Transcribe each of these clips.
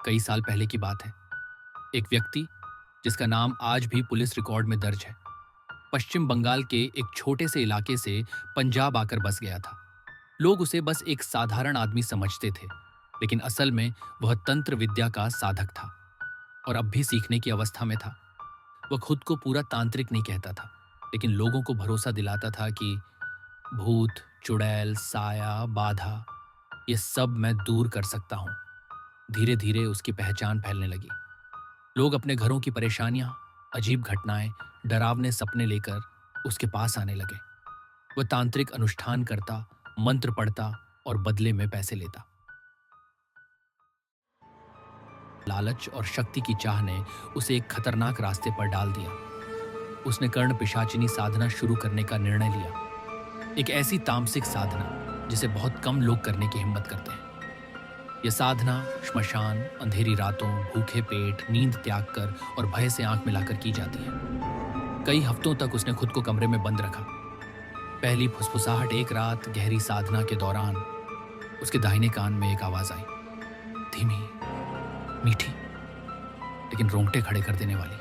कई साल पहले की बात है। एक व्यक्ति जिसका नाम आज भी पुलिस रिकॉर्ड में दर्ज है, पश्चिम बंगाल के एक छोटे से इलाके से पंजाब आकर बस गया था। लोग उसे बस एक साधारण आदमी समझते थे, लेकिन असल में वह तंत्र विद्या का साधक था और अब भी सीखने की अवस्था में था। वह खुद को पूरा तांत्रिक नहीं कहता था, लेकिन लोगों को भरोसा दिलाता था कि भूत, चुड़ैल, साया, बाधा, ये सब मैं दूर कर सकता हूं। धीरे धीरे उसकी पहचान फैलने लगी। लोग अपने घरों की परेशानियां, अजीब घटनाएं, डरावने सपने लेकर उसके पास आने लगे। वह तांत्रिक अनुष्ठान करता, मंत्र पढ़ता और बदले में पैसे लेता। लालच और शक्ति की चाह ने उसे एक खतरनाक रास्ते पर डाल दिया। उसने कर्ण पिशाचिनी साधना शुरू करने का निर्णय लिया। एक ऐसी तामसिक साधना जिसे बहुत कम लोग करने की हिम्मत करते हैं। यह साधना श्मशान, अंधेरी रातों, भूखे पेट, नींद त्याग कर और भय से आंख मिलाकर की जाती है। कई हफ्तों तक उसने खुद को कमरे में बंद रखा। पहली फुसफुसाहट एक रात गहरी साधना के दौरान उसके दाहिने कान में एक आवाज आई, धीमी, मीठी, लेकिन रोंगटे खड़े कर देने वाली।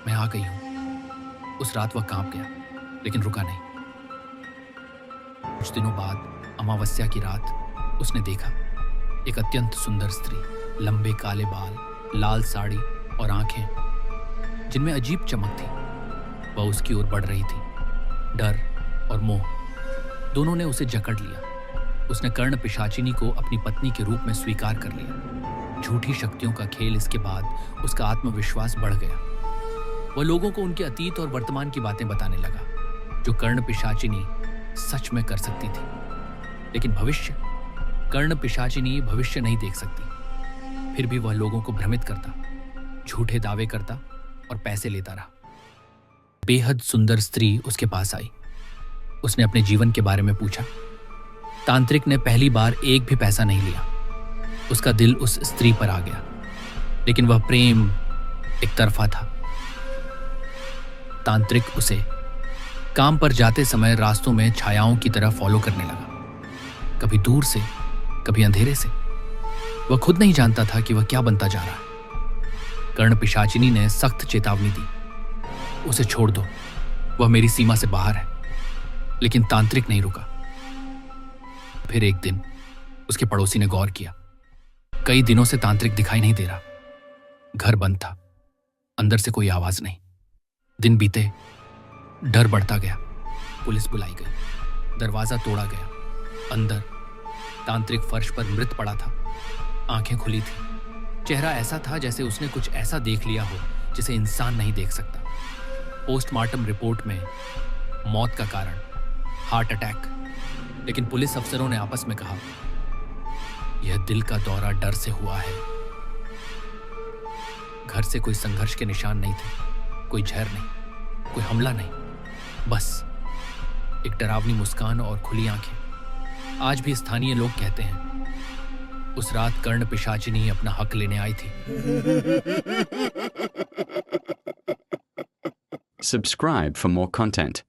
मैं आ गई हूं। उस रात वह कांप गया, लेकिन रुका नहीं। कुछ दिनों बाद अमावस्या की रात उसने देखा एक अत्यंत सुंदर स्त्री, लंबे काले बाल, लाल साड़ी और आंखें जिनमें अजीब चमक थी। वह उसकी ओर बढ़ रही थी। डर और मोह दोनों ने उसे जकड़ लिया। उसने कर्ण पिशाचिनी को अपनी पत्नी के रूप में स्वीकार कर लिया। झूठी शक्तियों का खेल। इसके बाद उसका आत्मविश्वास बढ़ गया। वह लोगों को उनके अतीत और वर्तमान की बातें बताने लगा जो कर्ण पिशाचिनी सच में कर सकती थी। लेकिन भविष्य, कर्ण पिशाचिनी भविष्य नहीं देख सकती। फिर भी वह लोगों को भ्रमित करता, झूठे दावे करता और पैसे लेता रहा। बेहद सुंदर स्त्री उसके पास आई। उसने अपने जीवन के बारे में पूछा। तांत्रिक ने पहली बार एक भी पैसा नहीं लिया। उसका दिल उस स्त्री पर आ गया, लेकिन वह प्रेम एक तरफा था। तांत्रिक उसे काम पर जाते समय रास्तों में छायाओं की तरह फॉलो करने लगा, कभी दूर से, कभी अंधेरे से। वह खुद नहीं जानता था कि वह क्या बनता जा रहा है। कर्ण पिशाचिनी ने सख्त चेतावनी दी, उसे छोड़ दो, वह मेरी सीमा से बाहर है। लेकिन तांत्रिक नहीं रुका। फिर एक दिन उसके पड़ोसी ने गौर किया। कई दिनों से तांत्रिक दिखाई नहीं दे रहा। घर बंद था, अंदर से कोई आवाज नहीं। दिन बीते, डर बढ़ता गया। पुलिस बुलाई गई, दरवाजा तोड़ा गया। अंदर तांत्रिक फर्श पर मृत पड़ा था। आंखें खुली थी। चेहरा ऐसा था जैसे उसने कुछ ऐसा देख लिया हो जिसे इंसान नहीं देख सकता। पोस्टमार्टम रिपोर्ट में मौत का कारण हार्ट अटैक, लेकिन पुलिस अफसरों ने आपस में कहा, यह दिल का दौरा डर से हुआ है। घर से कोई संघर्ष के निशान नहीं थे, कोई जहर नहीं, कोई हमला नहीं, बस एक डरावनी मुस्कान और खुली आंखें। आज भी स्थानीय लोग कहते हैं, उस रात कर्ण पिशाचिनी अपना हक लेने आई थी। Subscribe for more content.